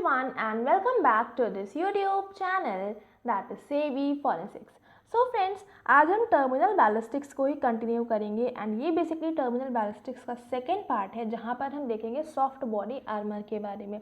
everyone and welcome back to this YouTube channel that is Savvy Forensics. So friends, आज हम terminal ballistics को ही continue करेंगे and ये basically terminal ballistics का second part है जहाँ पर हम देखेंगे सॉफ्ट बॉडी आर्मर के बारे में।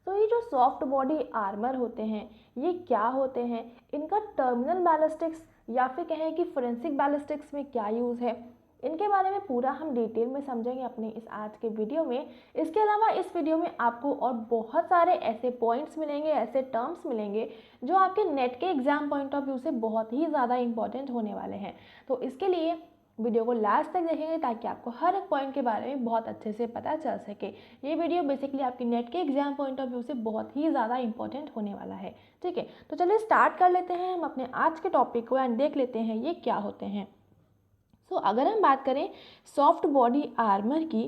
तो ये जो सॉफ्ट बॉडी आर्मर होते हैं ये क्या होते हैं, इनका टर्मिनल बैलिस्टिक्स या फिर कहें कि फोरेंसिक बैलिस्टिक्स में क्या यूज़ है, इनके बारे में पूरा हम डिटेल में समझेंगे अपने इस आज के वीडियो में। इसके अलावा इस वीडियो में आपको और बहुत सारे ऐसे पॉइंट्स मिलेंगे, ऐसे टर्म्स मिलेंगे जो आपके नेट के एग्जाम पॉइंट ऑफ व्यू से बहुत ही ज़्यादा इंपॉर्टेंट होने वाले हैं। तो इसके लिए वीडियो को लास्ट तक देखेंगे ताकि आपको हर एक पॉइंट के बारे में बहुत अच्छे से पता चल सके। ये वीडियो बेसिकली आपकी नेट के एग्जाम पॉइंट ऑफ व्यू से बहुत ही ज़्यादा इंपॉर्टेंट होने वाला है। ठीक है, तो चलिए स्टार्ट कर लेते हैं हम अपने आज के टॉपिक को एंड देख लेते हैं ये क्या होते हैं। अगर हम बात करें सॉफ्ट बॉडी आर्मर की,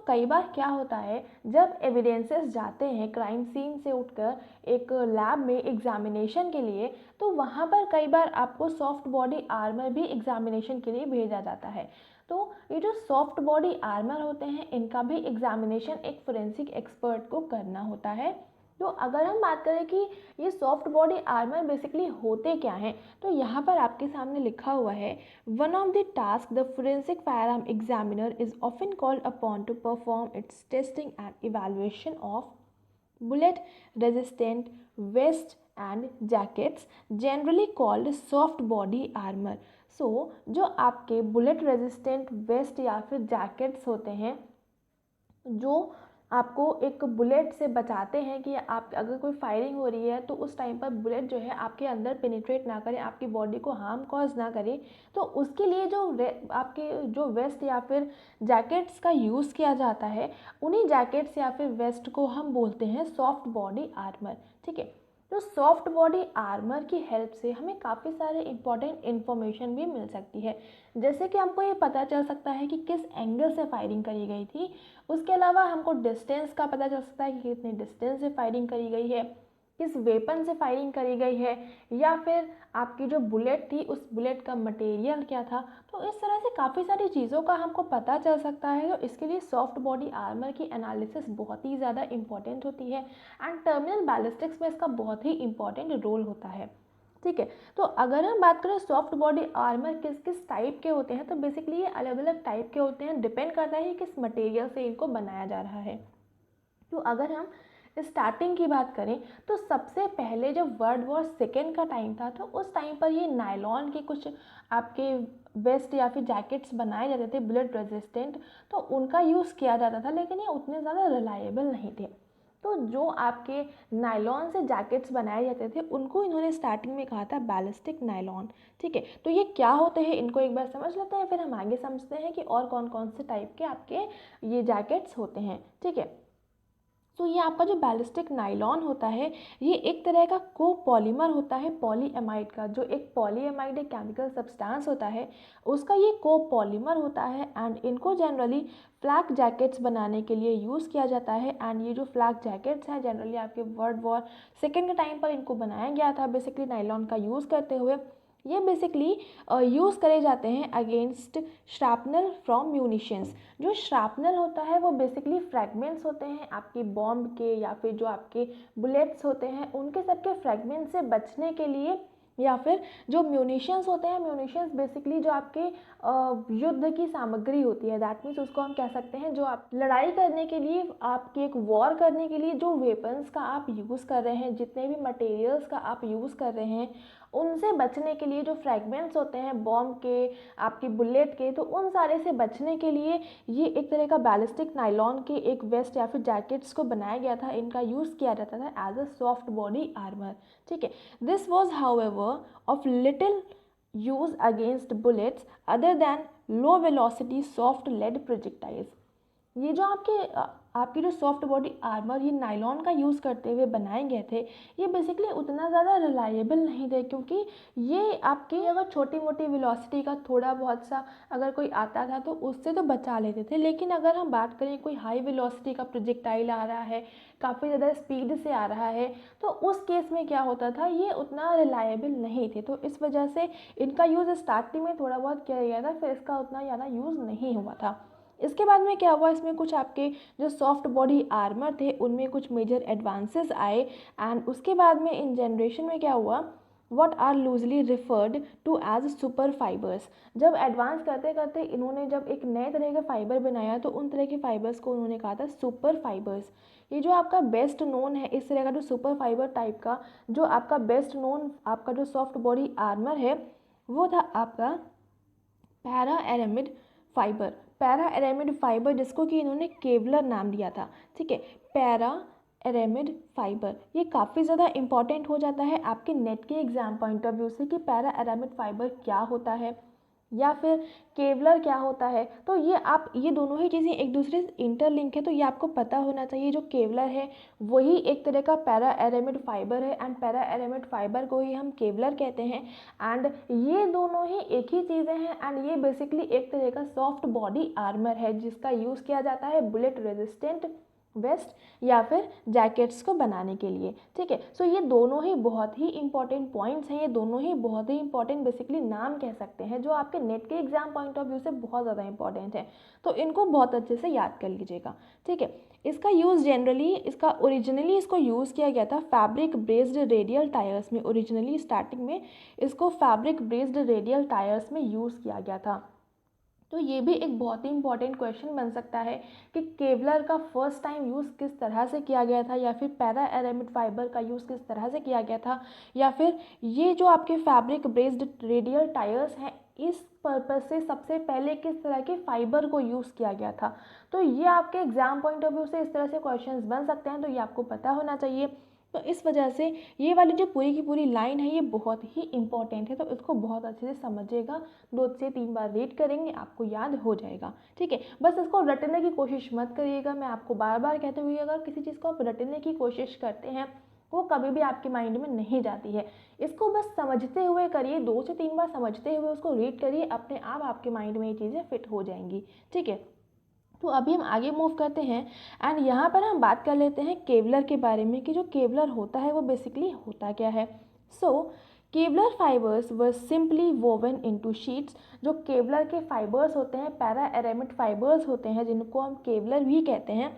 कई बार क्या होता है जब एविडेंसेस जाते हैं क्राइम सीन से उठकर एक लैब में एग्जामिनेशन के लिए, तो वहाँ पर कई बार आपको सॉफ्ट बॉडी आर्मर भी एग्जामिनेशन के लिए भेजा जाता है। तो ये जो सॉफ्ट बॉडी आर्मर होते हैं इनका भी एग्जामिनेशन एक फोरेंसिक एक्सपर्ट को करना होता है। तो अगर हम बात करें कि ये सॉफ्ट बॉडी आर्मर बेसिकली होते क्या हैं, तो यहाँ पर आपके सामने लिखा हुआ है, one of the task the forensic firearm examiner is often called upon to perform its testing and evaluation of bullet resistant vest and jackets generally called soft body armour. जो आपके बुलेट रेजिस्टेंट वेस्ट या फिर jackets होते हैं जो आपको एक bullet से बचाते हैं कि आप अगर कोई फायरिंग हो रही है तो उस टाइम पर बुलेट जो है आपके अंदर पेनिट्रेट ना करे, आपकी बॉडी को हार्म कॉज ना करे, तो उसके लिए जो आपके जो वेस्ट या फिर जैकेट्स का यूज़ किया जाता है, उन्हीं जैकेट्स या फिर वेस्ट को हम बोलते हैं सॉफ्ट बॉडी आर्मर। ठीक है, तो सॉफ्ट बॉडी आर्मर की हेल्प से हमें काफ़ी सारे इंपॉर्टेंट इन्फॉर्मेशन भी मिल सकती है, जैसे कि हमको ये पता चल सकता है कि किस एंगल से फायरिंग करी गई थी। उसके अलावा हमको डिस्टेंस का पता चल सकता है कि कितने डिस्टेंस से फायरिंग करी गई है, किस वेपन से फायरिंग करी गई है, या फिर आपकी जो बुलेट थी उस बुलेट का मटेरियल क्या था। तो इस तरह से काफ़ी सारी चीज़ों का हमको पता चल सकता है। तो इसके लिए सॉफ्ट बॉडी आर्मर की एनालिसिस बहुत ही ज़्यादा इंपॉर्टेंट होती है एंड टर्मिनल बैलिस्टिक्स में इसका बहुत ही इंपॉर्टेंट रोल होता है। ठीक है, तो अगर हम बात करें सॉफ्ट बॉडी आर्मर किस किस टाइप के होते हैं, तो बेसिकली ये अलग अलग टाइप के होते हैं, डिपेंड करता है किस मटेरियल से इनको बनाया जा रहा है। तो अगर हम स्टार्टिंग की बात करें तो सबसे पहले जब वर्ल्ड वॉर सेकेंड का टाइम था तो उस टाइम पर ये नायलॉन के कुछ आपके वेस्ट या फिर जैकेट्स बनाए जाते थे बुलेट रेजिस्टेंट, तो उनका यूज़ किया जाता था, लेकिन ये उतने ज़्यादा रिलायबल नहीं थे। तो जो आपके नायलॉन से जैकेट्स बनाए जाते थे उनको इन्होंने स्टार्टिंग में कहा था बैलिस्टिक नायलॉन। ठीक है, तो ये क्या होते हैं इनको एक बार समझ लेते हैं, फिर हम आगे समझते हैं कि और कौन कौन से टाइप के आपके ये जैकेट्स होते हैं। ठीक है, तो ये आपका जो बैलिस्टिक नायलॉन होता है ये एक तरह का कोपॉलीमर होता है पॉलीएमाइड का। जो एक पॉलीएमाइड एक केमिकल सब्सटेंस होता है उसका ये कोपॉलीमर होता है एंड इनको जनरली फ्लैग जैकेट्स बनाने के लिए यूज़ किया जाता है। एंड ये जो फ्लैग जैकेट्स हैं जनरली आपके वर्ल्ड वॉर सेकेंड के टाइम पर इनको बनाया गया था बेसिकली नायलॉन का यूज़ करते हुए। ये बेसिकली यूज़ करे जाते हैं अगेंस्ट श्रापनल फ्रॉम म्यूनिशंस। जो श्रापनल होता है वो बेसिकली फ्रैगमेंट्स होते हैं आपकी बॉम्ब के या फिर जो आपके बुलेट्स होते हैं उनके सबके फ्रैगमेंट से बचने के लिए, या फिर जो म्यूनिशंस होते हैं, म्यूनिशंस बेसिकली जो आपके युद्ध की सामग्री होती है, दैट मीन्स उसको हम कह सकते हैं जो आप लड़ाई करने के लिए, आपकी एक वॉर करने के लिए जो वेपन्स का आप यूज़ कर रहे हैं, जितने भी मटेरियल्स का आप यूज़ कर रहे हैं, उनसे बचने के लिए जो फ्रैगमेंट्स होते हैं बॉम्ब के, आपकी बुलेट के, तो उन सारे से बचने के लिए ये एक तरह का बैलिस्टिक नायलॉन के एक वेस्ट या फिर जैकेट्स को बनाया गया था। इनका यूज़ किया जाता था as a soft body armour. ठीक है, this was however of little use against bullets other than low velocity soft lead projectiles. ये जो आपकी जो सॉफ्ट बॉडी आर्मर ये नायलॉन का यूज़ करते हुए बनाए गए थे, ये बेसिकली उतना ज़्यादा रिलायबल नहीं थे, क्योंकि ये आपकी अगर छोटी मोटी वेलोसिटी का थोड़ा बहुत सा अगर कोई आता था तो उससे तो बचा लेते थे, लेकिन अगर हम बात करें कोई हाई वेलोसिटी का प्रोजेक्टाइल आ रहा है, काफ़ी ज़्यादा स्पीड से आ रहा है, तो उस केस में क्या होता था ये उतना रिलायबल नहीं थे। तो इस वजह से इनका यूज़ स्टार्टिंग में थोड़ा बहुत किया गया था, फिर इसका उतना ज़्यादा यूज़ नहीं हुआ था। इसके बाद में क्या हुआ, इसमें कुछ आपके जो सॉफ्ट बॉडी आर्मर थे उनमें कुछ मेजर एडवांसेस आए, एंड उसके बाद में इन जनरेशन में क्या हुआ, what are loosely referred to as super fibres. जब एडवांस करते करते इन्होंने जब एक नए तरह का फाइबर बनाया तो उन तरह के फाइबर्स को उन्होंने कहा था सुपर फाइबर्स। ये जो आपका बेस्ट नोन है इस तरह का जो सुपर फाइबर टाइप का जो आपका बेस्ट नोन आपका जो सॉफ्ट बॉडी आर्मर है वो था आपका para aramid fibre. Para aramid fibre जिसको कि इन्होंने केवलर नाम दिया था, ठीक है, पैरा एरामिड फाइबर। ये काफ़ी ज़्यादा इंपॉर्टेंट हो जाता है आपके नेट के एग्जाम पॉइंट ऑफ व्यू से कि पैरा एरामिड फाइबर क्या होता है या फिर केवलर क्या होता है। तो ये दोनों ही चीज़ें एक दूसरे से इंटरलिंक है, तो ये आपको पता होना चाहिए। जो केवलर है वही एक तरह का पैरा एरामिड फाइबर है, एंड पैरा एरामिड फाइबर को ही हम केवलर कहते हैं। एंड ये दोनों ही एक ही चीज़ें हैं, एंड ये बेसिकली एक तरह का सॉफ्ट बॉडी आर्मर है जिसका यूज़ किया जाता है बुलेट रेजिस्टेंट वेस्ट या फिर जैकेट्स को बनाने के लिए, ठीक है। सो ये दोनों ही बहुत ही इंपॉर्टेंट पॉइंट्स हैं, ये दोनों ही बहुत ही इंपॉर्टेंट बेसिकली नाम कह सकते हैं जो आपके नेट के एग्जाम पॉइंट ऑफ व्यू से बहुत ज़्यादा इंपॉर्टेंट है, तो इनको बहुत अच्छे से याद कर लीजिएगा, ठीक है। इसका यूज़ जनरली ओरिजिनली इसको यूज़ किया गया था फैब्रिक ब्रेस्ड रेडियल टायर्स में। ओरिजिनली स्टार्टिंग में इसको फैब्रिक ब्रेस्ड रेडियल टायर्स में यूज़ किया गया था। तो ये भी एक बहुत ही इंपॉर्टेंट क्वेश्चन बन सकता है कि केवलर का फर्स्ट टाइम यूज़ किस तरह से किया गया था, या फिर पैरा एरामिड फाइबर का यूज़ किस तरह से किया गया था, या फिर ये जो आपके फैब्रिक ब्रेस्ड रेडियल टायर्स हैं इस पर्पज़ से सबसे पहले किस तरह के फाइबर को यूज़ किया गया था। तो ये आपके एग्जाम पॉइंट ऑफ व्यू से इस तरह से क्वेश्चंस बन सकते हैं, तो ये आपको पता होना चाहिए। तो इस वजह से ये वाली जो पूरी की पूरी लाइन है ये बहुत ही इंपॉर्टेंट है, तो इसको बहुत अच्छे से समझिएगा। 2 से 3 बार रीड करेंगे आपको याद हो जाएगा, ठीक है। बस इसको रटने की कोशिश मत करिएगा, मैं आपको बार बार कहते हुए अगर किसी चीज़ को आप रटने की कोशिश करते हैं वो कभी भी आपके माइंड में नहीं जाती है। इसको बस समझते हुए करिए, 2 से 3 बार समझते हुए उसको रीड करिए, अपने आप आपके माइंड में ये चीज़ें फिट हो जाएंगी, ठीक है। तो अभी हम आगे मूव करते हैं, एंड यहाँ पर हम बात कर लेते हैं केवलर के बारे में कि जो केवलर होता है वो बेसिकली होता क्या है। सो केवलर फाइबर्स वर सिंपली वोवन इनटू शीट्स। जो केवलर के फाइबर्स होते हैं, पैरा एरामिड फाइबर्स होते हैं जिनको हम केवलर भी कहते हैं,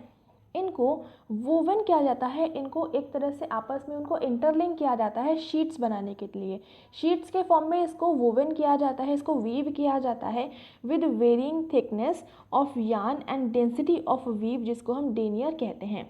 इनको वोवन किया जाता है, इनको एक तरह से आपस में उनको इंटरलिंक किया जाता है शीट्स बनाने के लिए। शीट्स के फॉर्म में इसको वोवन किया जाता है, इसको वीव किया जाता है with varying thickness of yarn and density of weave, जिसको हम डेनियर कहते हैं।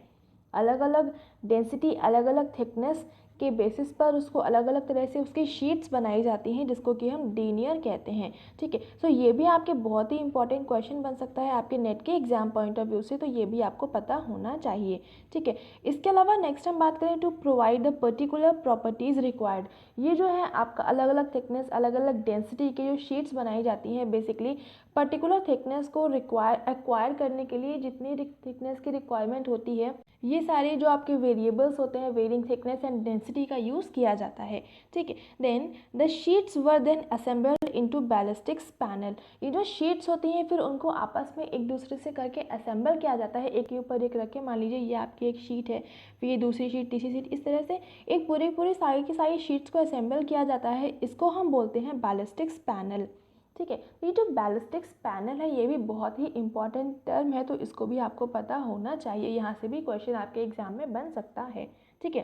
अलग अलग डेंसिटी अलग अलग थिकनेस के बेसिस पर उसको अलग अलग तरह से उसकी शीट्स बनाई जाती हैं जिसको कि हम डेनियर कहते हैं, ठीक है। सो ये भी आपके बहुत ही इंपॉर्टेंट क्वेश्चन बन सकता है आपके नेट के एग्जाम पॉइंट ऑफ व्यू से, तो ये भी आपको पता होना चाहिए, ठीक है। इसके अलावा नेक्स्ट हम बात करें to provide the particular properties required. ये जो है आपका अलग अलग थिकनेस अलग अलग डेंसिटी के जो शीट्स बनाई जाती हैं बेसिकली पर्टिकुलर थिकनेस को एक्वायर करने के लिए जितनी थिकनेस की रिक्वायरमेंट होती है, ये सारे जो आपके वेरिएबल्स होते हैं वेरिंग थिकनेस एंड डेंसिटी का यूज़ किया जाता है, ठीक है। Then the sheets were then assembled into ballistics panel. ये जो शीट्स होती हैं फिर उनको आपस में एक दूसरे से करके असेंबल किया जाता है, एक के ऊपर एक रख के। मान लीजिए ये आपकी एक शीट है, फिर ये दूसरी शीट तीसरी शीट, इस तरह से एक पूरी सारी की सारी शीट्स को असेंबल किया जाता है। इसको हम बोलते हैं बैलिस्टिक्स पैनल, ठीक है। ये जो बैलिस्टिक्स पैनल है ये भी बहुत ही इंपॉर्टेंट टर्म है, तो इसको भी आपको पता होना चाहिए, यहाँ से भी क्वेश्चन आपके एग्जाम में बन सकता है, ठीक है।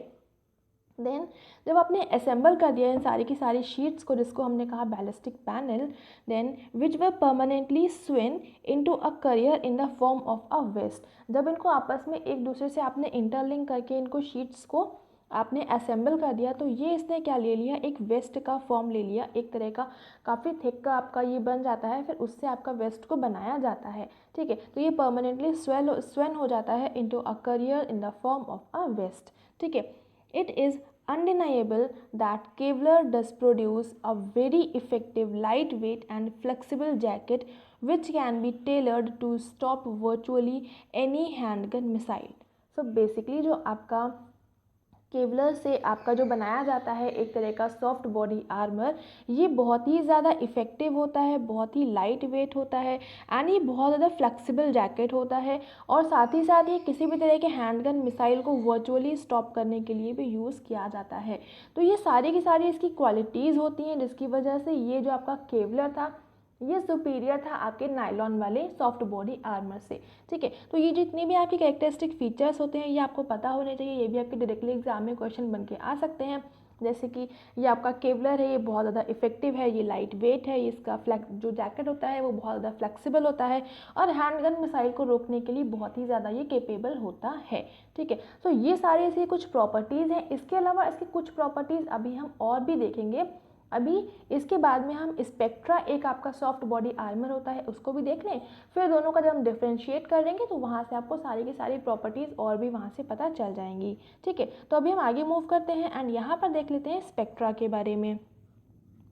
देन जब आपने असेंबल कर दिया इन सारी की सारी शीट्स को जिसको हमने कहा ballistic panel, then which were permanently sewn into a carrier in the form of a vest. जब इनको आपस में एक दूसरे से आपने इंटरलिंक करके इनको शीट्स को आपने असेंबल कर दिया, तो ये इसने क्या ले लिया, एक वेस्ट का फॉर्म ले लिया, एक तरह का काफ़ी थिक का आपका ये बन जाता है, फिर उससे आपका वेस्ट को बनाया जाता है, ठीक है। तो ये परमानेंटली स्वेन हो जाता है into a carrier in the form of a vest, ठीक है। It is undeniable that Kevlar does produce a very effective, lightweight and flexible jacket which can be tailored to stop virtually any handgun missile. So basically जो आपका Kevlar से आपका जो बनाया जाता है एक तरह का सॉफ्ट बॉडी आर्मर, ये बहुत ही ज़्यादा इफ़ेक्टिव होता है, बहुत ही लाइट वेट होता है, एंड ये बहुत ज़्यादा फ्लेक्सिबल जैकेट होता है, और साथ ही साथ ये किसी भी तरह के हैंडगन मिसाइल को वर्चुअली स्टॉप करने के लिए भी यूज़ किया जाता है। तो ये सारी की सारी इसकी क्वालिटीज़ होती हैं जिसकी वजह से ये जो आपका केवलर था ये सुपीरियर था आपके नायलॉन वाले सॉफ्ट बॉडी आर्मर से। ठीक है, तो ये जितनी भी आपकी कैरेक्टरिस्टिक फीचर्स होते हैं ये आपको पता होने चाहिए, ये भी आपके डायरेक्टली एग्जाम में क्वेश्चन बन के आ सकते हैं। जैसे कि ये आपका केवलर है, ये बहुत ज़्यादा इफेक्टिव है, ये लाइट वेट है, इसका जो जैकेट होता है वो बहुत ज़्यादा फ्लेक्सिबल होता है और हैंडगन मिसाइल को रोकने के लिए बहुत ही ज़्यादा ये केपेबल होता है। ठीक है, तो ये सारी ऐसी कुछ प्रॉपर्टीज़ हैं। इसके अलावा इसकी कुछ प्रॉपर्टीज़ अभी हम और भी देखेंगे। अभी इसके बाद में हम स्पेक्ट्रा, एक आपका सॉफ्ट बॉडी आर्मर होता है, उसको भी देख लें। फिर दोनों का जब हम डिफ्रेंशिएट करेंगे तो वहाँ से आपको सारी की सारी प्रॉपर्टीज़ और भी वहाँ से पता चल जाएंगी। ठीक है, तो अभी हम आगे मूव करते हैं एंड यहाँ पर देख लेते हैं स्पेक्ट्रा के बारे में।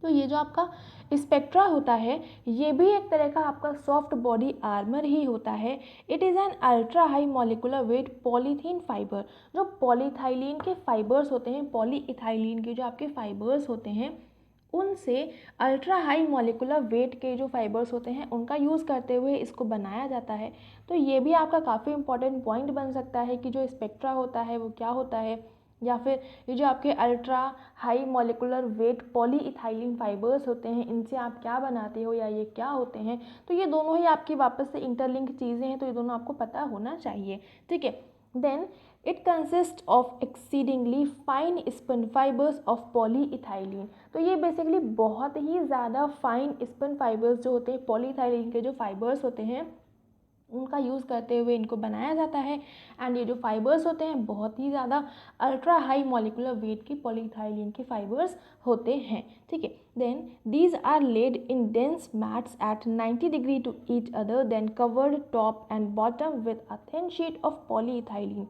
तो ये जो आपका स्पेक्ट्रा होता है ये भी एक तरह का आपका सॉफ्ट बॉडी आर्मर ही होता है। It is an ultra high molecular wait polythene fibre. जो पॉलीथाइलिन के फाइबर्स होते हैं, पॉलीइथाइलिन के जो आपके फाइबर्स होते हैं, उनसे अल्ट्रा हाई मॉलिकुलर वेट के जो फाइबर्स होते हैं उनका यूज़ करते हुए इसको बनाया जाता है। तो ये भी आपका काफ़ी इंपॉर्टेंट पॉइंट बन सकता है कि जो स्पेक्ट्रा होता है वो क्या होता है, या फिर ये जो आपके ultra high molecular wait polyethylene fibres होते हैं इनसे आप क्या बनाते हो या ये क्या होते हैं। तो ये दोनों ही आपकी वापस से इंटरलिंक चीज़ें हैं, तो ये दोनों आपको पता होना चाहिए। ठीक है, then it consist of exceedingly fine spun fibres of polyethylene. तो ये बेसिकली बहुत ही ज़्यादा फाइन स्पिन फाइबर्स जो होते हैं, पॉलीइथाइलिन के जो फाइबर्स होते हैं उनका यूज़ करते हुए इनको बनाया जाता है। एंड ये जो फाइबर्स होते हैं बहुत ही ज़्यादा अल्ट्रा हाई मॉलिकुलर वेट की पॉलीइथाइलिन के फाइबर्स होते हैं। ठीक है, then these are laid in dense mats at 90 degree to each other, then covered top and bottom with a thin sheet of polyethylene.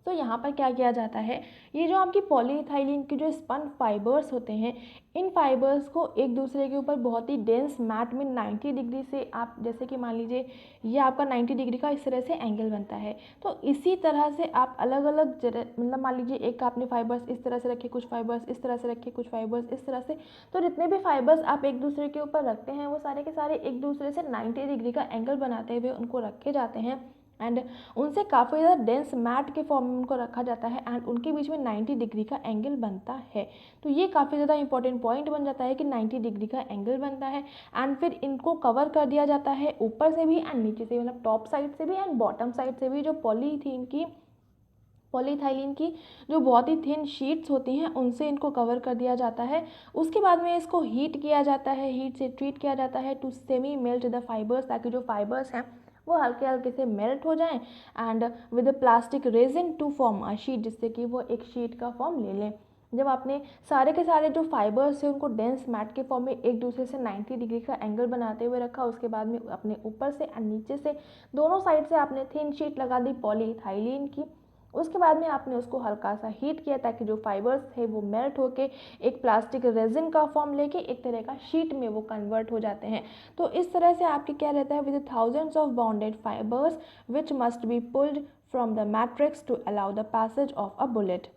तो यहाँ पर क्या किया जाता है, ये जो आपकी पॉलीइथाइलिन के जो स्पन फाइबर्स होते हैं इन फाइबर्स को एक दूसरे के ऊपर बहुत ही डेंस मैट में 90 डिग्री से, आप जैसे कि मान लीजिए ये आपका 90 डिग्री का इस तरह से एंगल बनता है, तो इसी तरह से आप अलग अलग मतलब मान लीजिए एक आपने फाइबर्स इस तरह से रखे, कुछ फाइबर्स इस तरह से रखे, कुछ फाइबर्स इस तरह से, तो जितने भी फाइबर्स आप एक दूसरे के ऊपर रखते हैं वो सारे के सारे एक दूसरे से 90 डिग्री का एंगल बनाते हुए उनको रखे जाते हैं एंड उनसे काफ़ी ज़्यादा डेंस मैट के फॉर्म में उनको रखा जाता है एंड उनके बीच में 90 डिग्री का एंगल बनता है। तो ये काफ़ी ज़्यादा इंपॉर्टेंट पॉइंट बन जाता है कि 90 डिग्री का एंगल बनता है एंड फिर इनको कवर कर दिया जाता है ऊपर से भी एंड नीचे से, मतलब टॉप साइड से भी एंड बॉटम साइड से भी। जो पॉलीथाइलिन की जो बहुत ही थिन शीट्स होती हैं उनसे इनको कवर कर दिया जाता है। उसके बाद में इसको हीट किया जाता है, हीट से ट्रीट किया जाता है to semi melt the fibres, ताकि जो फाइबर्स हैं वो हल्के हल्के से मेल्ट हो जाएं and with plastic resin to form a sheet, जिससे कि वो एक शीट का फॉर्म ले लें। जब आपने सारे के सारे जो फाइबर्स हैं उनको डेंस मैट के फॉर्म में एक दूसरे से 90 डिग्री का एंगल बनाते हुए रखा, उसके बाद में अपने ऊपर से एंड नीचे से दोनों साइड से आपने थिन शीट लगा दी पॉलीइथाइलिन की। उसके बाद में आपने उसको हल्का सा हीट किया ताकि जो फाइबर्स थे वो मेल्ट होके एक प्लास्टिक रेजिन का फॉर्म लेके एक तरह का शीट में वो कन्वर्ट हो जाते हैं। तो इस तरह से आपके क्या रहता है, with thousands of bounded fibres which must be pulled from the matrix to allow the passage of a bullet.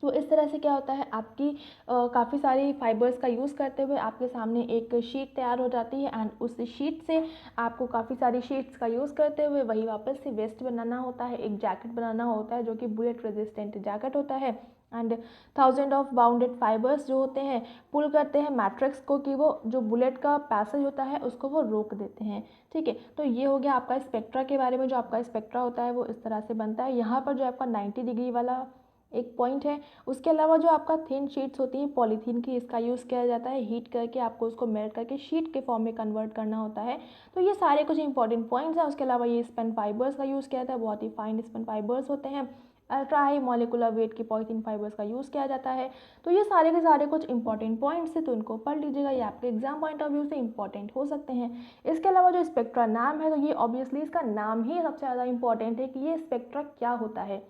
तो इस तरह से क्या होता है, आपकी काफ़ी सारी फाइबर्स का यूज़ करते हुए आपके सामने एक शीट तैयार हो जाती है एंड उस शीट से आपको काफ़ी सारी शीट्स का यूज़ करते हुए वही वापस से वेस्ट बनाना होता है, एक जैकेट बनाना होता है जो कि बुलेट रेजिस्टेंट जैकेट होता है। And thousand of bounded fibres जो होते हैं पुल करते हैं मैट्रिक्स को कि वो जो बुलेट का पैसेज होता है उसको वो रोक देते हैं। ठीक है, तो ये हो गया आपका स्पेक्ट्रा के बारे में। जो आपका स्पेक्ट्रा होता है वो इस तरह से बनता है। यहाँ पर जो आपका 90 डिग्री वाला एक पॉइंट है। उसके अलावा जो आपका थिन शीट्स होती हैं पॉलीथीन की, इसका यूज़ किया जाता है हीट करके आपको उसको मेल्ट करके शीट के फॉर्म में कन्वर्ट करना होता है। तो ये सारे कुछ इंपॉर्टेंट पॉइंट्स हैं। उसके अलावा ये स्पिन फाइबर्स का यूज़ किया जाता है, बहुत ही फाइन स्पिन फाइबर्स होते हैं। अल्ट्रा हाई मॉलिकुलर वेट की पॉलीथीन फाइबर्स का यूज़ किया जाता है। तो ये सारे के सारे कुछ इंपॉर्टेंट पॉइंट्स हैं, तो इनको पढ़ लीजिएगा, ये आपके एग्जाम पॉइंट ऑफ व्यू से इंपॉर्टेंट हो सकते हैं। इसके अलावा जो स्पेक्ट्रा नाम है, तो ये ऑब्वियसली इसका नाम ही सबसे ज़्यादा इंपॉर्टेंट है कि ये स्पेक्ट्रा क्या होता है।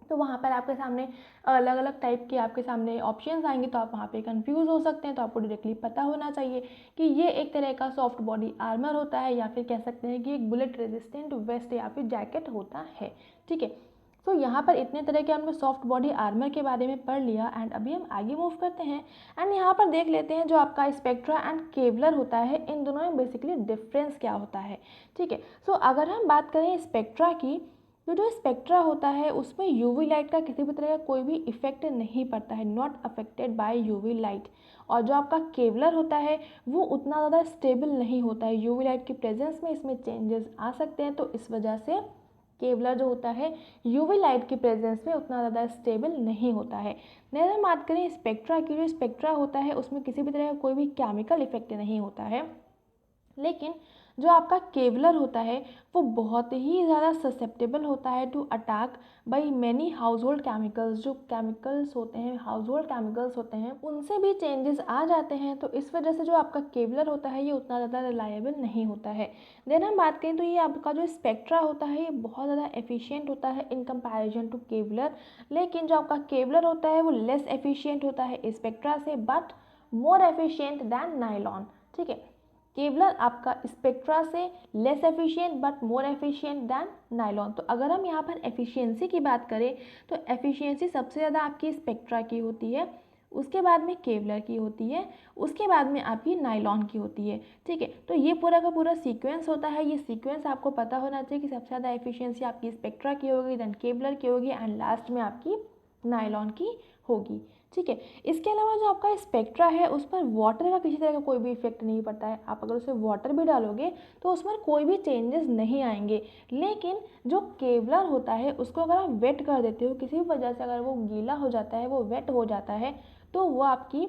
तो वहाँ पर आपके सामने अलग अलग टाइप के आपके सामने ऑप्शंस आएंगे, तो आप वहाँ पे कंफ्यूज हो सकते हैं। तो आपको डायरेक्टली पता होना चाहिए कि ये एक तरह का सॉफ्ट बॉडी आर्मर होता है, या फिर कह सकते हैं कि एक बुलेट रेजिस्टेंट वेस्ट या फिर जैकेट होता है। ठीक है, तो यहाँ पर इतने तरह के हमने सॉफ्ट बॉडी आर्मर के बारे में पढ़ लिया एंड अभी हम आगे मूव करते हैं एंड यहाँ पर देख लेते हैं जो आपका स्पेक्ट्रा एंड केवलर होता है, इन दोनों में बेसिकली डिफरेंस क्या होता है। ठीक है, सो अगर हम बात करें स्पेक्ट्रा की, तो जो स्पेक्ट्रा होता है उसमें यूवी लाइट का किसी भी तरह का कोई भी इफेक्ट नहीं पड़ता है, not affected by UV light. और जो आपका केवलर होता है वो उतना ज़्यादा स्टेबल नहीं होता है, यूवी लाइट की प्रेजेंस में इसमें चेंजेस आ सकते हैं, तो इस वजह से केवलर जो होता है यूवी लाइट की प्रेजेंस में उतना ज़्यादा स्टेबल नहीं होता है। नहीं हम बात करें स्पेक्ट्रा की, जो स्पेक्ट्रा होता है उसमें किसी भी तरह का कोई भी केमिकल इफेक्ट नहीं होता है, लेकिन जो आपका केवलर होता है वो बहुत ही ज़्यादा ससेप्टेबल होता है to attack by many household chemicals. जो केमिकल्स होते हैं, हाउस होल्ड केमिकल्स होते हैं, उनसे भी चेंजेस आ जाते हैं, तो इस वजह से जो आपका केवलर होता है ये उतना ज़्यादा रिलायबल नहीं होता है। देन हम बात करें तो ये आपका जो स्पेक्ट्रा होता है ये बहुत ज़्यादा एफिशिएंट होता है इन कंपैरिजन टू केवलर, लेकिन जो आपका केवलर होता है वो लेस एफिशिएंट होता है स्पेक्ट्रा से, but more efficient than nylon. ठीक है, केवलर आपका स्पेक्ट्रा से less efficient but more efficient than nylon. तो अगर हम यहाँ पर एफिशिएंसी की बात करें तो एफिशिएंसी सबसे ज़्यादा आपकी स्पेक्ट्रा की होती है, उसके बाद में केवलर की होती है, उसके बाद में आपकी नाइलॉन की होती है। ठीक है, तो ये पूरा का पूरा सीक्वेंस होता है, ये सीक्वेंस आपको पता होना चाहिए कि सबसे ज़्यादा एफिशिएंसी आपकी स्पेक्ट्रा की होगी, देन केवलर की होगी एंड लास्ट में आपकी नाइलॉन की होगी। ठीक है, इसके अलावा जो आपका स्पेक्ट्रा है उस पर वाटर का किसी तरह का कोई भी इफेक्ट नहीं पड़ता है। आप अगर उसमें वाटर भी डालोगे तो उसमें कोई भी चेंजेस नहीं आएंगे, लेकिन जो केवलर होता है उसको अगर आप वेट कर देते हो किसी भी वजह से, अगर वो गीला हो जाता है, वो वेट हो जाता है, तो वो आपकी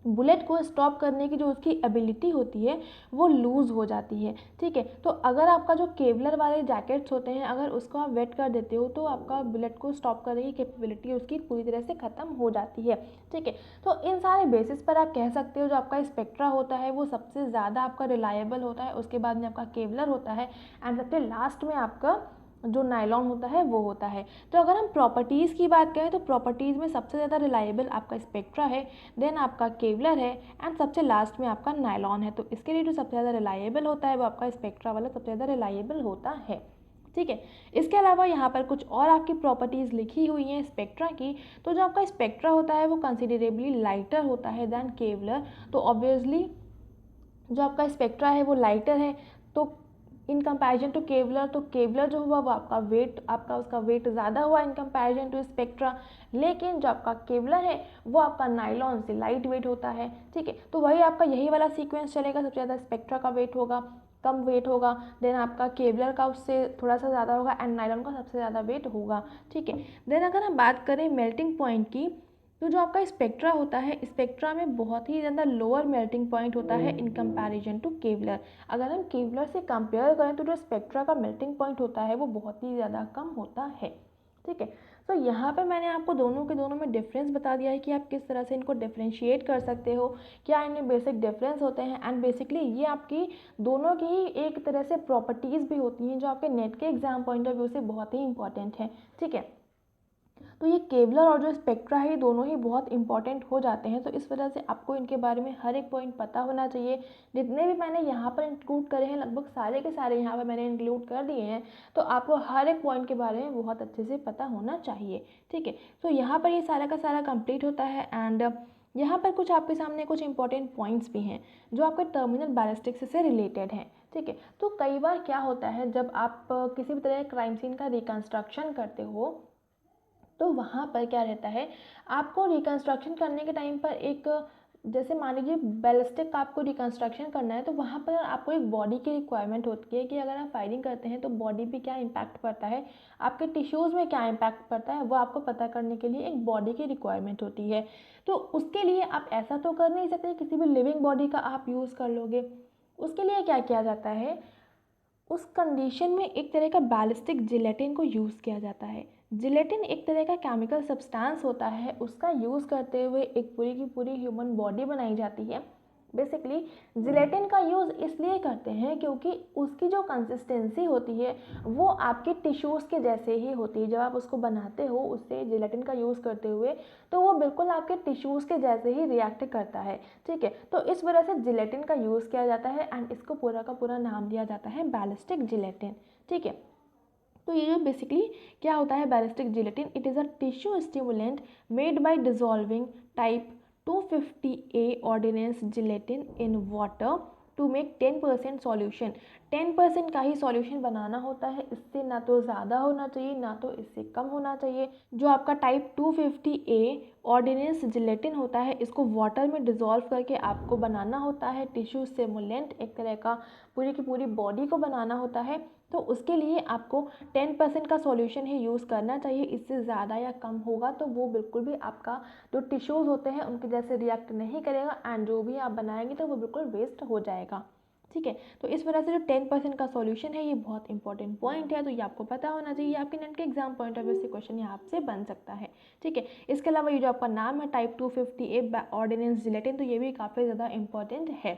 बुलेट को स्टॉप करने की जो उसकी एबिलिटी होती है वो लूज़ हो जाती है। ठीक है, तो अगर आपका जो केवलर वाले जैकेट्स होते हैं अगर उसको आप वेट कर देते हो तो आपका बुलेट को स्टॉप करने की कैपेबिलिटी उसकी पूरी तरह से ख़त्म हो जाती है। ठीक है, तो इन सारे बेसिस पर आप कह सकते हो जो आपका स्पेक्ट्रा होता है वो सबसे ज़्यादा आपका रिलायबल होता है, उसके बाद में आपका केवलर होता है एंड सबसे लास्ट में आपका जो नायलॉन होता है वो होता है। तो अगर हम प्रॉपर्टीज़ की बात करें तो प्रॉपर्टीज़ में सबसे ज़्यादा रिलायबल आपका स्पेक्ट्रा है, देन आपका केवलर है एंड सबसे लास्ट में आपका नायलॉन है। तो इसके लिए जो सबसे ज़्यादा रिलायबल होता है वो आपका स्पेक्ट्रा वाला सबसे ज़्यादा रिलायबल होता है। ठीक है, इसके अलावा यहाँ पर कुछ और आपकी प्रॉपर्टीज़ लिखी हुई हैं स्पेक्ट्रा की। तो जो आपका स्पेक्ट्रा होता है वो कंसिडरेबली लाइटर होता है दैन केवलर। तो ऑब्वियसली जो आपका स्पेक्ट्रा है वो लाइटर है, तो इन कंपैरिजन टू केवलर, तो केवलर जो हुआ वो आपका वेट, आपका उसका वेट ज़्यादा हुआ इन कंपैरिजन टू स्पेक्ट्रा, लेकिन जो आपका केवलर है वो आपका नायलॉन से लाइट वेट होता है। ठीक है, तो वही आपका यही वाला सीक्वेंस चलेगा, सबसे ज़्यादा स्पेक्ट्रा का वेट होगा, कम वेट होगा, देन आपका केवलर का उससे थोड़ा सा ज़्यादा होगा एंड नायलॉन का सबसे ज़्यादा वेट होगा। ठीक है, देन अगर हम बात करें मेल्टिंग पॉइंट की, तो जो आपका स्पेक्ट्रा होता है स्पेक्ट्रा में बहुत ही ज़्यादा लोअर मेल्टिंग पॉइंट होता है इन कंपैरिजन टू केवलर। अगर हम केवलर से कंपेयर करें तो जो स्पेक्ट्रा का मेल्टिंग पॉइंट होता है वो बहुत ही ज़्यादा कम होता है। ठीक है, तो यहाँ पर मैंने आपको दोनों के दोनों में डिफरेंस बता दिया है कि आप किस तरह से इनको डिफ्रेंशिएट कर सकते हो, क्या इनमें बेसिक डिफरेंस होते हैं एंड बेसिकली ये आपकी दोनों की ही एक तरह से प्रॉपर्टीज़ भी होती हैं जो आपके नेट के एग्जाम पॉइंट ऑफ व्यू से बहुत ही इंपॉर्टेंट है। ठीक है, तो ये केवलर और जो स्पेक्ट्रा है दोनों ही बहुत इंपॉर्टेंट हो जाते हैं, तो इस वजह से आपको इनके बारे में हर एक पॉइंट पता होना चाहिए। जितने भी मैंने यहाँ पर इंक्लूड करे हैं लगभग सारे के सारे यहाँ पर मैंने इंक्लूड कर दिए हैं, तो आपको हर एक पॉइंट के बारे में बहुत अच्छे से पता होना चाहिए। ठीक है, तो यहाँ पर ये सारा का सारा कंप्लीट होता है एंड यहाँ पर कुछ आपके सामने कुछ इंपॉर्टेंट पॉइंट्स भी हैं जो आपके टर्मिनल बैलिस्टिक्स से रिलेटेड हैं। ठीक है, तो कई बार क्या होता है जब आप किसी भी तरह क्राइम सीन का रिकन्स्ट्रक्शन करते हो तो वहाँ पर क्या रहता है, आपको रिकन्स्ट्रक्शन करने के टाइम पर एक, जैसे मान लीजिए बैलिस्टिक का आपको रिकन्स्ट्रक्शन करना है तो वहाँ पर आपको एक बॉडी की रिक्वायरमेंट होती है कि अगर आप फायरिंग करते हैं तो बॉडी पे क्या इम्पैक्ट पड़ता है, आपके टिश्यूज़ में क्या इम्पैक्ट पड़ता है, वो आपको पता करने के लिए एक बॉडी की रिक्वायरमेंट होती है। तो उसके लिए आप ऐसा तो कर नहीं सकते किसी भी लिविंग बॉडी का आप यूज़ कर लोगे। उसके लिए क्या किया जाता है, उस कंडीशन में एक तरह का बैलिस्टिक जिलेटिन को यूज़ किया जाता है। जिलेटिन एक तरह का केमिकल सब्सटेंस होता है, उसका यूज़ करते हुए एक पूरी की पूरी ह्यूमन बॉडी बनाई जाती है। बेसिकली जिलेटिन का यूज़ इसलिए करते हैं क्योंकि उसकी जो कंसिस्टेंसी होती है वो आपके टिश्यूज़ के जैसे ही होती है। जब आप उसको बनाते हो उससे जिलेटिन का यूज़ करते हुए तो वो बिल्कुल आपके टिश्यूज़ के जैसे ही रिएक्ट करता है। ठीक है, तो इस वजह से जिलेटिन का यूज़ किया जाता है एंड इसको पूरा का पूरा नाम दिया जाता है बैलिस्टिक जिलेटिन। ठीक है, तो ये जो बेसिकली क्या होता है ballistic gelatin, it is a tissue stimulant made by dissolving type 250A ordnance gelatin in water to make 10% solution. 10% का ही सॉल्यूशन बनाना होता है, इससे ना तो ज़्यादा होना चाहिए ना तो इससे कम होना चाहिए। जो आपका टाइप 250A ऑर्डिनेंस जिलेटिन होता है, इसको वाटर में डिज़ोल्व करके आपको बनाना होता है। टिश्यू सिमुलेंट एक तरह का पूरी की पूरी बॉडी को बनाना होता है, तो उसके लिए आपको 10% का सॉल्यूशन ही यूज़ करना चाहिए। इससे ज़्यादा या कम होगा तो वो बिल्कुल भी आपका जो टिश्यूज़ होते हैं उनके जैसे रिएक्ट नहीं करेगा एंड जो भी आप बनाएंगे तो वो बिल्कुल वेस्ट हो जाएगा। ठीक है, तो इस वजह से जो 10% का सॉल्यूशन है ये बहुत इंपॉर्टेंट पॉइंट है, तो ये आपको पता होना चाहिए। आपके नेट के एग्जाम पॉइंट ऑफ व्यू से क्वेश्चन यहाँ आपसे बन सकता है। ठीक है, इसके अलावा ये जो आपका नाम है टाइप 250A ऑर्डिनेंस जिलेटिन, तो ये भी काफ़ी ज़्यादा इंपॉर्टेंट है।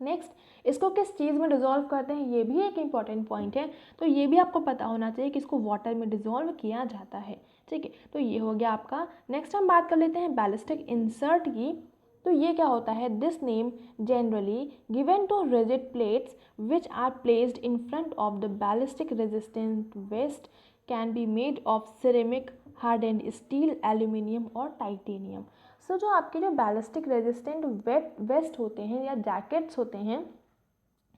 नेक्स्ट, इसको किस चीज़ में डिज़ोल्व करते हैं ये भी एक इम्पॉर्टेंट पॉइंट है, तो ये भी आपको पता होना चाहिए कि इसको वाटर में डिज़ोल्व किया जाता है। ठीक है, तो ये हो गया आपका। नेक्स्ट हम बात कर लेते हैं बैलिस्टिक इंसर्ट की। तो ये क्या होता है, this name generally given to rigid plates which are placed in front of the ballistic resistant vest can be made of ceramic, hardened steel, aluminium और टाइटेनियम। सो जो आपके जो बैलिस्टिक रेजिस्टेंट वेस्ट होते हैं या जैकेट्स होते हैं,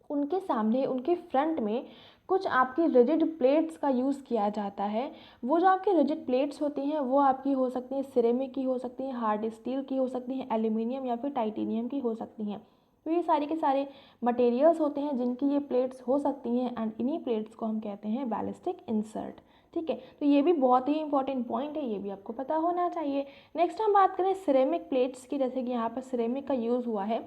उनके सामने उनके फ्रंट में कुछ आपकी रिजिड प्लेट्स का यूज़ किया जाता है। वो जो आपकी रिजिड प्लेट्स होती हैं वो आपकी हो सकती हैं सिरेमिक की, हो सकती हैं हार्ड स्टील की, हो सकती हैं एल्यूमिनियम या फिर टाइटेनियम की हो सकती हैं। तो ये सारे के सारे मटेरियल्स होते हैं जिनकी ये प्लेट्स हो सकती हैं एंड इन्हीं प्लेट्स को हम कहते हैं बैलिस्टिक इंसर्ट। ठीक है, तो ये भी बहुत ही इंपॉर्टेंट पॉइंट है, ये भी आपको पता होना चाहिए। नेक्स्ट हम बात करें सिरेमिक प्लेट्स की, जैसे कि यहाँ पर सिरेमिक का यूज़ हुआ है।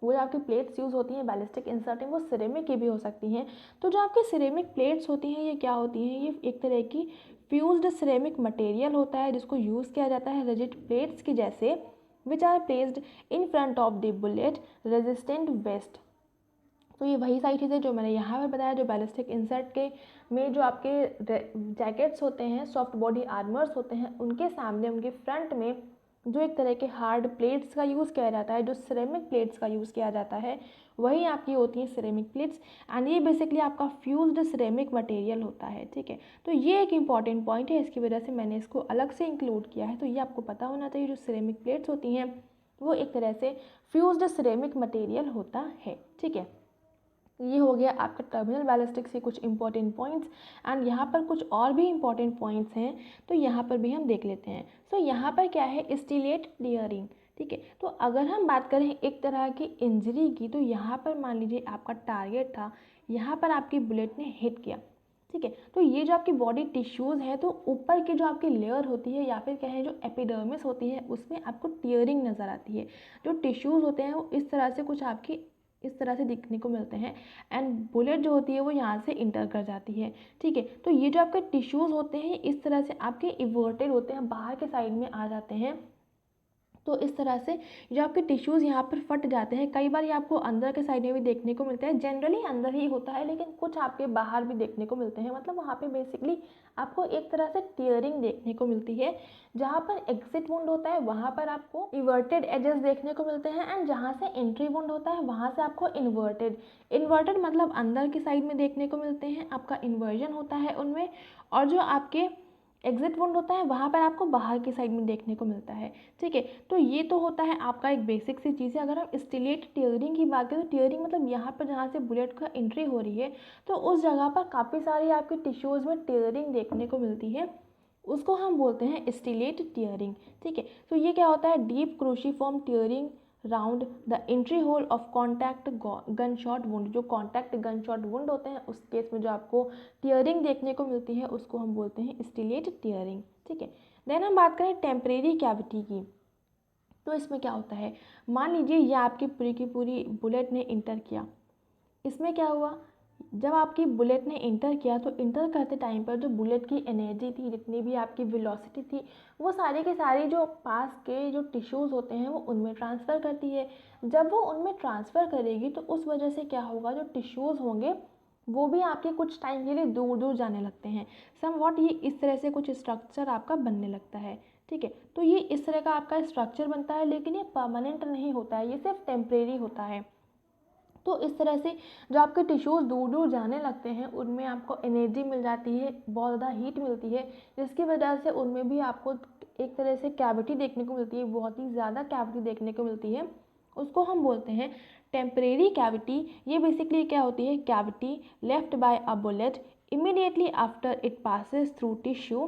वो जो आपकी प्लेट्स यूज़ होती हैं बैलिस्टिक इंसर्टिंग, वो सिरेमिक की भी हो सकती हैं। तो जो आपकी सिरेमिक प्लेट्स होती हैं ये क्या होती हैं, ये एक तरह की फ्यूज्ड सिरेमिक मटेरियल होता है जिसको यूज़ किया जाता है रिजिड प्लेट्स की जैसे, which are placed in front of the bullet resistant vest. तो ये वही सारी चीज़ें जो मैंने यहाँ पर बताया, जो बैलिस्टिक इंसर्ट के में जो आपके जैकेट्स होते हैं, सॉफ्ट बॉडी आर्मर्स होते हैं, उनके सामने उनके फ्रंट में जो एक तरह के हार्ड प्लेट्स का यूज़ किया जाता है, जो सिरेमिक प्लेट्स का यूज़ किया जाता है, वही आपकी होती हैं सिरेमिक प्लेट्स एंड ये बेसिकली आपका फ्यूज्ड सिरेमिक मटेरियल होता है। ठीक है, तो ये एक इंपॉर्टेंट पॉइंट है, इसकी वजह से मैंने इसको अलग से इंक्लूड किया है। तो ये आपको पता होना चाहिए, जो सिरेमिक प्लेट्स होती हैं वो एक तरह से फ्यूज्ड सिरेमिक मटेरियल होता है। ठीक है, ये हो गया आपका टर्मिनल बैलिस्टिक्स के कुछ इंपॉर्टेंट पॉइंट्स एंड यहाँ पर कुछ और भी इंपॉर्टेंट पॉइंट्स हैं, तो यहाँ पर भी हम देख लेते हैं। सो यहाँ पर क्या है, स्टीलेट टीयरिंग। ठीक है, तो अगर हम बात करें एक तरह की इंजरी की, तो यहाँ पर मान लीजिए आपका टारगेट था, यहाँ पर आपकी बुलेट ने हिट किया। ठीक है, तो ये जो आपकी बॉडी टिश्यूज़ है, तो ऊपर की जो आपकी लेयर होती है या फिर कहें जो एपिडर्मिस होती है, उसमें आपको टीयरिंग नज़र आती है। जो टिश्यूज़ होते हैं वो इस तरह से कुछ आपकी इस तरह से दिखने को मिलते हैं एंड बुलेट जो होती है वो यहाँ से इंटर कर जाती है। ठीक है, तो ये जो आपके टिश्यूज़ होते हैं इस तरह से आपके इवर्टेड होते हैं, बाहर के साइड में आ जाते हैं। तो इस तरह से जो आपके टिश्यूज़ यहाँ पर फट जाते हैं, कई बार ये आपको अंदर के साइड में भी देखने को मिलता है, जनरली अंदर ही होता है लेकिन कुछ आपके बाहर भी देखने को मिलते हैं। मतलब वहाँ पे बेसिकली आपको एक तरह से टीयरिंग देखने को मिलती है। जहाँ पर एग्जिट वुंड होता है वहाँ पर आपको इवर्टेड एजेस देखने को मिलते हैं एंड जहाँ से एंट्री वुंड होता है वहाँ से आपको इन्वर्टेड मतलब अंदर की साइड में देखने को मिलते हैं, आपका इन्वर्जन होता है उनमें। और जो आपके एग्जिट वुंड होता है वहाँ पर आपको बाहर की साइड में देखने को मिलता है। ठीक है, तो ये तो होता है आपका एक बेसिक सी चीज़ है। अगर हम स्टीलेट टीयरिंग की बात करें, तो टीयरिंग मतलब यहाँ पर जहाँ से बुलेट का एंट्री हो रही है तो उस जगह पर काफ़ी सारी आपके टिश्यूज़ में टीयरिंग देखने को मिलती है, उसको हम बोलते हैं स्टीलेट टीयरिंग। ठीक है, तो ये क्या होता है, deep cruciform tearing round the entry hole of contact gunshot wound. जो कॉन्टैक्ट गन शॉट वुंड होते हैं उस केस में जो आपको टीयरिंग देखने को मिलती है उसको हम बोलते हैं स्टीलेट टीयरिंग। ठीक है, देन हम बात करें टेम्परेरी कैविटी की। तो इसमें क्या होता है, मान लीजिए ये आपकी पूरी की पूरी बुलेट ने इंटर किया। इसमें क्या हुआ, जब आपकी बुलेट ने इंटर किया तो इंटर करते टाइम पर जो बुलेट की एनर्जी थी, जितनी भी आपकी वेलोसिटी थी, वो सारी की सारी जो पास के जो टिश्यूज़ होते हैं वो उनमें ट्रांसफ़र करती है। जब वो उनमें ट्रांसफ़र करेगी तो उस वजह से क्या होगा, जो टिश्यूज़ होंगे वो भी आपके कुछ टाइम के लिए दूर दूर जाने लगते हैं। समवॉट ये इस तरह से कुछ स्ट्रक्चर आपका बनने लगता है। ठीक है, तो ये इस तरह का आपका स्ट्रक्चर बनता है, लेकिन ये परमानेंट नहीं होता है, ये सिर्फ टेम्परेरी होता है। तो इस तरह से जो आपके टिश्यूज़ दूर दूर जाने लगते हैं उनमें आपको एनर्जी मिल जाती है, बहुत ज़्यादा हीट मिलती है, जिसकी वजह से उनमें भी आपको एक तरह से कैविटी देखने को मिलती है, बहुत ही ज़्यादा कैविटी देखने को मिलती है। उसको हम बोलते हैं टेम्परेरी कैविटी, ये बेसिकली क्या होती है, cavity left bye a bullet immediately after it passes through tissue.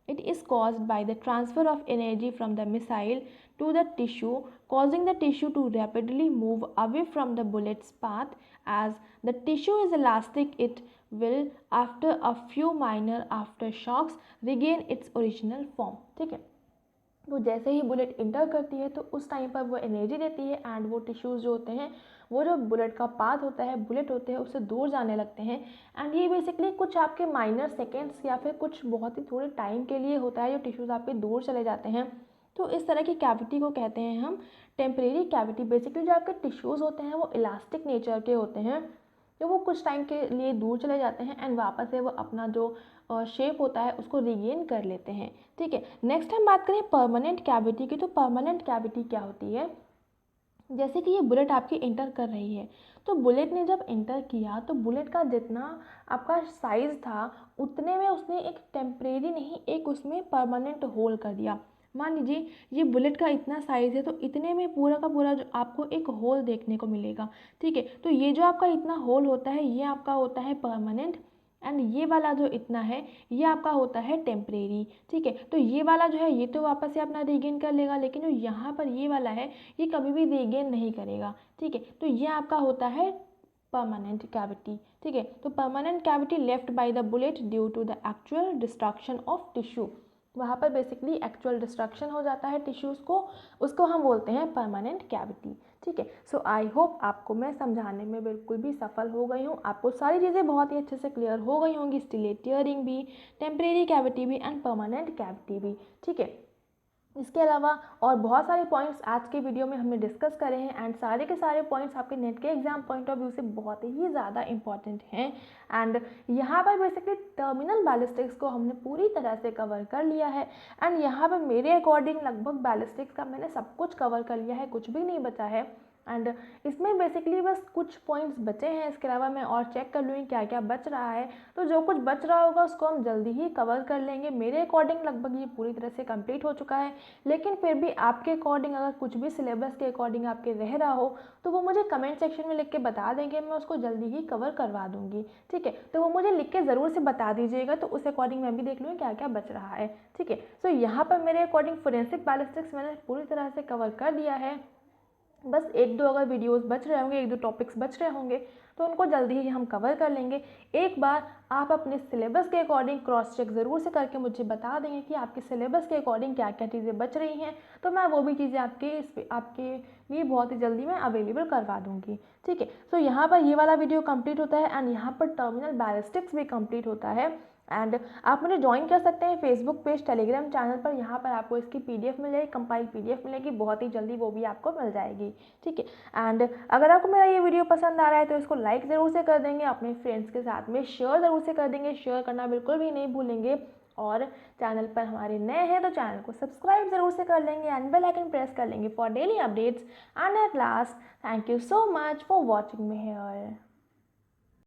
It is caused by the transfer of energy from the missile to the tissue, causing the tissue to rapidly move away from the bullet's path. As the tissue is elastic, it will after a few minor aftershocks regain its original form. ठीक है, तो जैसे ही bullet inter करती है तो उस time पर वो एनर्जी देती है एंड वो टिश्यूज़ जो होते हैं, वो जो बुलेट का पाथ होता है, बुलेट होते हैं, उससे दूर जाने लगते हैं। एंड ये बेसिकली कुछ आपके माइनर सेकेंड्स या फिर कुछ बहुत ही थोड़े टाइम के लिए होता है, जो टिश्यूज़ आपके दूर चले जाते हैं। तो इस तरह की कैविटी को कहते हैं हम टेम्परेरी कैविटी। बेसिकली जो आपके टिश्यूज़ होते हैं वो इलास्टिक नेचर के होते हैं, तो वो कुछ टाइम के लिए दूर चले जाते हैं एंड वापस से वो अपना जो शेप होता है उसको रिगेन कर लेते हैं। ठीक है, नेक्स्ट हम बात करें परमानेंट कैविटी की। तो परमानेंट कैविटी क्या होती है, जैसे कि ये बुलेट आपकी इंटर कर रही है, तो बुलेट ने जब इंटर किया तो बुलेट का जितना आपका साइज़ था उतने में उसने एक टेम्परेरी नहीं, एक उसमें परमानेंट होल कर दिया। मान लीजिए ये बुलेट का इतना साइज़ है तो इतने में पूरा का पूरा जो आपको एक होल देखने को मिलेगा। ठीक है, तो ये जो आपका इतना होल होता है ये आपका होता है परमानेंट, एंड ये वाला जो इतना है ये आपका होता है टेम्परेरी। ठीक है, तो ये वाला जो है ये तो वापस से अपना रीगेन कर लेगा, लेकिन जो यहाँ पर ये वाला है ये कभी भी रीगेन नहीं करेगा। ठीक है, तो ये आपका होता है परमानेंट कैविटी। ठीक है, तो permanent cavity left by the bullet due to the actual destruction of tissue. वहाँ पर बेसिकली एक्चुअल डिस्ट्रक्शन हो जाता है टिश्यूज़ को, उसको हम बोलते हैं परमानेंट कैविटी। ठीक है, सो आई होप आपको मैं समझाने में बिल्कुल भी सफल हो गई हूँ, आपको सारी चीज़ें बहुत ही अच्छे से क्लियर हो गई होंगी, स्टिलेट टीयरिंग भी, टेम्परेरी कैविटी भी एंड परमानेंट कैविटी भी। ठीक है, इसके अलावा और बहुत सारे पॉइंट्स आज के वीडियो में हमने डिस्कस करे हैं एंड सारे के सारे पॉइंट्स आपके नेट के एग्जाम पॉइंट ऑफ व्यू से बहुत ही ज़्यादा इंपॉर्टेंट हैं। एंड यहाँ पर बेसिकली टर्मिनल बैलिस्टिक्स को हमने पूरी तरह से कवर कर लिया है एंड यहाँ पर मेरे अकॉर्डिंग लगभग बैलिस्टिक्स का मैंने सब कुछ कवर कर लिया है, कुछ भी नहीं बचा है। एंड इसमें बेसिकली बस कुछ पॉइंट्स बचे हैं, इसके अलावा मैं और चेक कर लूँगी क्या क्या बच रहा है, तो जो कुछ बच रहा होगा उसको हम जल्दी ही कवर कर लेंगे। मेरे अकॉर्डिंग लगभग ये पूरी तरह से कंप्लीट हो चुका है, लेकिन फिर भी आपके अकॉर्डिंग अगर कुछ भी सिलेबस के अकॉर्डिंग आपके रह रहा हो तो वो मुझे कमेंट सेक्शन में लिख के बता देंगे, मैं उसको जल्दी ही कवर करवा दूँगी। ठीक है, तो वो मुझे लिख के ज़रूर से बता दीजिएगा, तो उस अकॉर्डिंग मैं भी देख लूँगी क्या क्या बच रहा है। ठीक है, सो यहाँ पर मेरे अकॉर्डिंग फोरेंसिक बैलिस्टिक्स मैंने पूरी तरह से कवर कर दिया है। बस एक दो अगर वीडियोस बच रहे होंगे, एक दो टॉपिक्स बच रहे होंगे तो उनको जल्दी ही हम कवर कर लेंगे। एक बार आप अपने सिलेबस के अकॉर्डिंग क्रॉस चेक ज़रूर से करके मुझे बता देंगे कि आपके सिलेबस के अकॉर्डिंग क्या क्या चीज़ें बच रही हैं, तो मैं वो भी चीज़ें आपके लिए बहुत ही जल्दी मैं अवेलेबल करवा दूँगी। ठीक है, सो यहाँ पर ये वाला वीडियो कंप्लीट होता है एंड यहाँ पर टर्मिनल बैलिस्टिक्स भी कंप्लीट होता है। एंड आप मुझे ज्वाइन कर सकते हैं फेसबुक पेज, टेलीग्राम चैनल पर, यहाँ पर आपको इसकी पीडीएफ मिल जाएगी, कंपाइल पीडीएफ मिलेगी, बहुत ही जल्दी वो भी आपको मिल जाएगी। ठीक है, एंड अगर आपको मेरा ये वीडियो पसंद आ रहा है तो इसको लाइक ज़रूर से कर देंगे, अपने फ्रेंड्स के साथ में शेयर ज़रूर से कर देंगे, शेयर करना बिल्कुल भी नहीं भूलेंगे। और चैनल पर हमारे नए हैं तो चैनल को सब्सक्राइब ज़रूर से कर लेंगे एंड बेल आइकन प्रेस कर लेंगे for daily updates. And at last, thank you so much for watching me here.